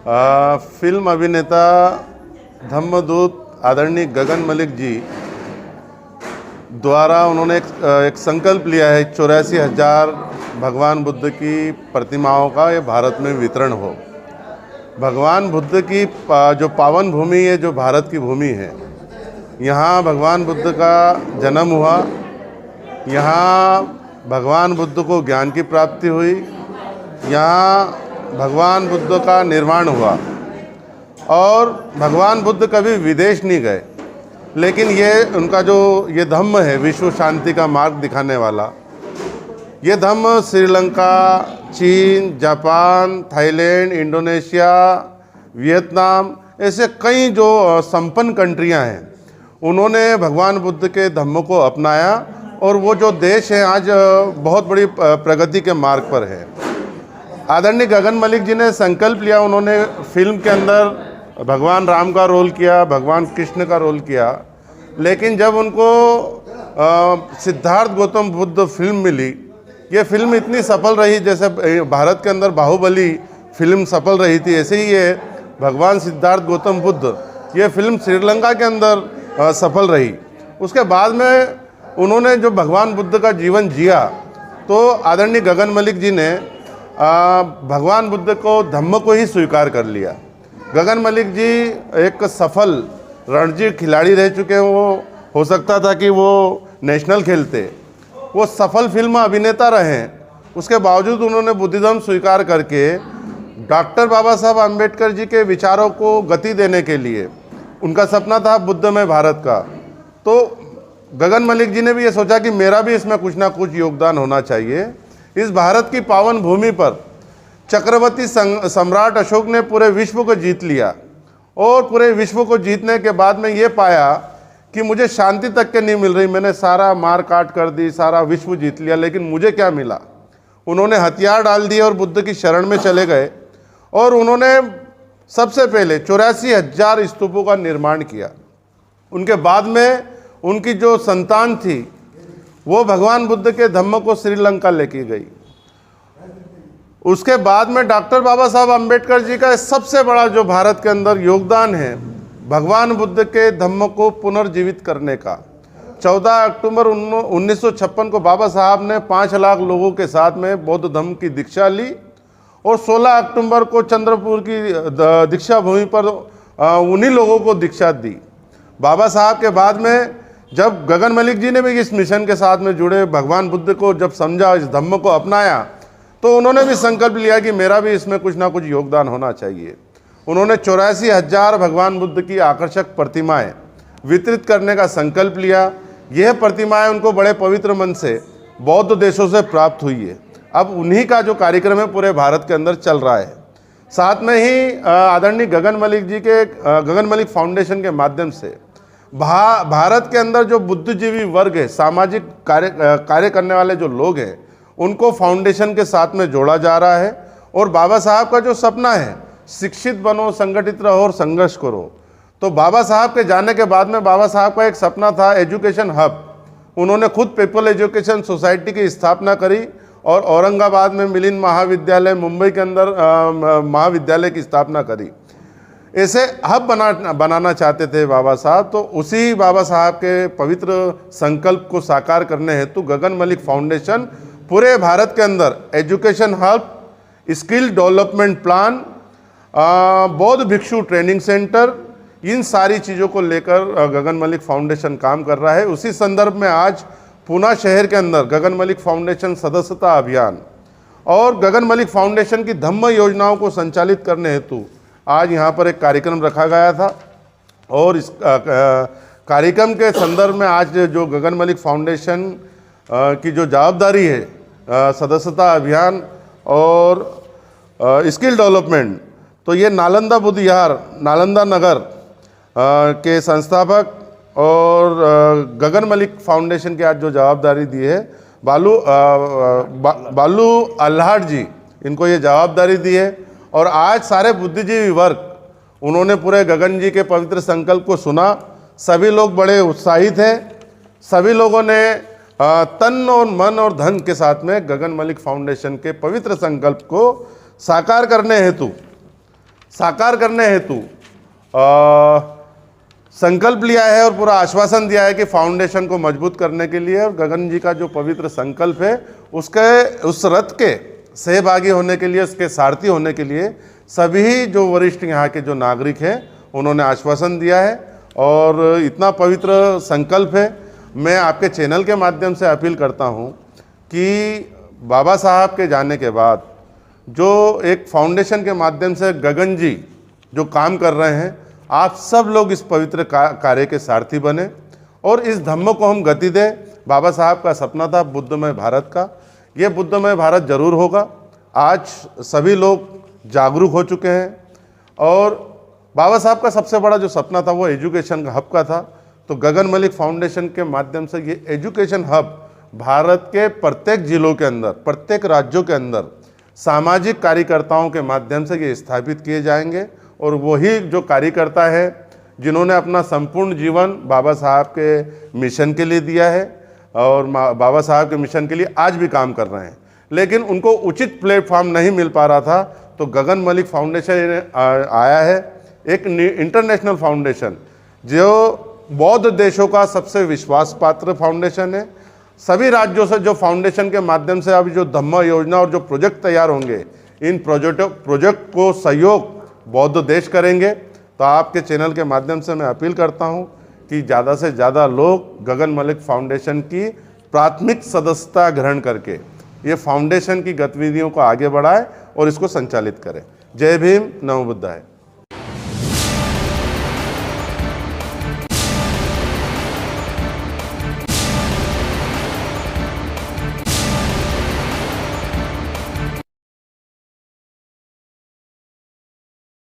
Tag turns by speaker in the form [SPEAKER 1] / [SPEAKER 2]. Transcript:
[SPEAKER 1] Film अभिनेता धम्मदूत आदरणीय गगन मलिक जी द्वारा उन्होंने एक संकल्प लिया है 84,000 भगवान बुद्ध की प्रतिमाओं का ये भारत में वितरण हो। भगवान बुद्ध की जो पावन भूमि है, जो भारत की भूमि है, यहाँ भगवान बुद्ध का जन्म हुआ, यहाँ भगवान बुद्ध को ज्ञान की प्राप्ति हुई, यहाँ भगवान बुद्ध का निर्माण हुआ। और भगवान बुद्ध कभी विदेश नहीं गए, लेकिन ये उनका जो ये धम्म है, विश्व शांति का मार्ग दिखाने वाला, ये धम्म श्रीलंका, चीन, जापान, थाईलैंड, इंडोनेशिया, वियतनाम, ऐसे कई जो संपन्न कंट्रियां हैं, उन्होंने भगवान बुद्ध के धम्म को अपनाया और वो जो देश है आज बहुत बड़ी प्रगति के मार्ग पर है। आदरणीय गगन मलिक जी ने संकल्प लिया, उन्होंने फिल्म के अंदर भगवान राम का रोल किया, भगवान कृष्ण का रोल किया, लेकिन जब उनको सिद्धार्थ गौतम बुद्ध फिल्म मिली, ये फिल्म इतनी सफल रही जैसे भारत के अंदर बाहुबली फिल्म सफल रही थी, ऐसे ही ये भगवान सिद्धार्थ गौतम बुद्ध ये फिल्म श्रीलंका के अंदर सफल रही। उसके बाद में उन्होंने जो भगवान बुद्ध का जीवन जिया, तो आदरणीय गगन मलिक जी ने भगवान बुद्ध को धम्म को ही स्वीकार कर लिया। गगन मलिक जी एक सफल रणजी खिलाड़ी रह चुके हैं, वो हो सकता था कि वो नेशनल खेलते, वो सफल फिल्म अभिनेता रहे, उसके बावजूद उन्होंने बुद्धिज्म स्वीकार करके डॉक्टर बाबा साहब आम्बेडकर जी के विचारों को गति देने के लिए, उनका सपना था बुद्धमय भारत का, तो गगन मलिक जी ने भी ये सोचा कि मेरा भी इसमें कुछ ना कुछ योगदान होना चाहिए। इस भारत की पावन भूमि पर चक्रवर्ती सम्राट अशोक ने पूरे विश्व को जीत लिया और पूरे विश्व को जीतने के बाद में ये पाया कि मुझे शांति तक के नहीं मिल रही, मैंने सारा मार काट कर दी, सारा विश्व जीत लिया, लेकिन मुझे क्या मिला। उन्होंने हथियार डाल दिए और बुद्ध की शरण में चले गए और उन्होंने सबसे पहले 84,000 स्तूपों का निर्माण किया। उनके बाद में उनकी जो संतान थी वो भगवान बुद्ध के धम्म को श्रीलंका लेके गई। उसके बाद में डॉक्टर बाबा साहब आम्बेडकर जी का सबसे बड़ा जो भारत के अंदर योगदान है, भगवान बुद्ध के धम्म को पुनर्जीवित करने का। 14 अक्टूबर 1956 को बाबा साहब ने 5 लाख लोगों के साथ में बौद्ध धम्म की दीक्षा ली और 16 अक्टूबर को चंद्रपुर की दीक्षा भूमि पर उन्हीं लोगों को दीक्षा दी। बाबा साहब के बाद में जब गगन मलिक जी ने भी इस मिशन के साथ में जुड़े, भगवान बुद्ध को जब समझा, इस धम्म को अपनाया, तो उन्होंने भी संकल्प लिया कि मेरा भी इसमें कुछ ना कुछ योगदान होना चाहिए। उन्होंने 84,000 भगवान बुद्ध की आकर्षक प्रतिमाएं वितरित करने का संकल्प लिया। यह प्रतिमाएं उनको बड़े पवित्र मन से बौद्ध देशों से प्राप्त हुई है। अब उन्हीं का जो कार्यक्रम है पूरे भारत के अंदर चल रहा है। साथ में ही आदरणीय गगन मलिक जी के गगन मलिक फाउंडेशन के माध्यम से भारत के अंदर जो बुद्धिजीवी वर्ग है, सामाजिक कार्य करने वाले जो लोग हैं, उनको फाउंडेशन के साथ में जोड़ा जा रहा है। और बाबा साहब का जो सपना है, शिक्षित बनो, संगठित रहो और संघर्ष करो, तो बाबा साहब के जाने के बाद में बाबा साहब का एक सपना था एजुकेशन हब। उन्होंने खुद पीपल एजुकेशन सोसाइटी की स्थापना करी और औरंगाबाद में मिलिंद महाविद्यालय, मुंबई के अंदर महाविद्यालय की स्थापना करी। ऐसे हब बनाना चाहते थे बाबा साहब, तो उसी बाबा साहब के पवित्र संकल्प को साकार करने हेतु गगन मलिक फाउंडेशन पूरे भारत के अंदर education hub, skill development plan, बौद्ध भिक्षु ट्रेनिंग सेंटर, इन सारी चीज़ों को लेकर गगन मलिक फाउंडेशन काम कर रहा है। उसी संदर्भ में आज पूना शहर के अंदर गगन मलिक फाउंडेशन सदस्यता अभियान और गगन मलिक फाउंडेशन की धम्म योजनाओं को संचालित करने हेतु आज यहाँ पर एक कार्यक्रम रखा गया था। और इस कार्यक्रम के संदर्भ में आज जो गगन मलिक फाउंडेशन की जो जवाबदारी है, सदस्यता अभियान और स्किल डेवलपमेंट, तो ये नालंदा बुद्ध विहार, नालंदा नगर के संस्थापक और गगन मलिक फाउंडेशन की आज जो जवाबदारी दी है, बालू अल्हाड़ जी, इनको ये जवाबदारी दी है। और आज सारे बुद्धिजीवी वर्ग, उन्होंने पूरे गगन जी के पवित्र संकल्प को सुना। सभी लोग बड़े उत्साहित हैं। सभी लोगों ने तन और मन और धन के साथ में गगन मलिक फाउंडेशन के पवित्र संकल्प को साकार करने हेतु साकार करने हेतु संकल्प लिया है और पूरा आश्वासन दिया है कि फाउंडेशन को मजबूत करने के लिए और गगन जी का जो पवित्र संकल्प है उस रथ के सहभागी होने के लिए, उसके सारथी होने के लिए सभी जो वरिष्ठ यहाँ के जो नागरिक हैं उन्होंने आश्वासन दिया है। और इतना पवित्र संकल्प है, मैं आपके चैनल के माध्यम से अपील करता हूँ कि बाबा साहब के जाने के बाद जो एक फाउंडेशन के माध्यम से गगन जी जो काम कर रहे हैं, आप सब लोग इस पवित्र कार्य के सारथी बने और इस धम्म को हम गति दें। बाबा साहब का सपना था बुद्धमय भारत का, ये बुद्धमय भारत जरूर होगा। आज सभी लोग जागरूक हो चुके हैं और बाबा साहब का सबसे बड़ा जो सपना था वो एजुकेशन का हब का था। तो गगन मलिक फाउंडेशन के माध्यम से ये एजुकेशन हब भारत के प्रत्येक जिलों के अंदर, प्रत्येक राज्यों के अंदर सामाजिक कार्यकर्ताओं के माध्यम से ये स्थापित किए जाएंगे। और वही जो कार्यकर्ता है जिन्होंने अपना संपूर्ण जीवन बाबा साहब के मिशन के लिए दिया है और बाबा साहब के मिशन के लिए आज भी काम कर रहे हैं, लेकिन उनको उचित प्लेटफॉर्म नहीं मिल पा रहा था, तो गगन मलिक फाउंडेशन आया है, एक इंटरनेशनल फाउंडेशन जो बौद्ध देशों का सबसे विश्वास पात्र फाउंडेशन है। सभी राज्यों से जो फाउंडेशन के माध्यम से अभी जो धम्म योजना और जो प्रोजेक्ट तैयार होंगे, इन प्रोजेक्ट को सहयोग बौद्ध देश करेंगे। तो आपके चैनल के माध्यम से मैं अपील करता हूं कि ज़्यादा से ज़्यादा लोग गगन मलिक फाउंडेशन की प्राथमिक सदस्यता ग्रहण करके ये फाउंडेशन की गतिविधियों को आगे बढ़ाएं और इसको संचालित करें। जय भीम, नमो बुद्धाय।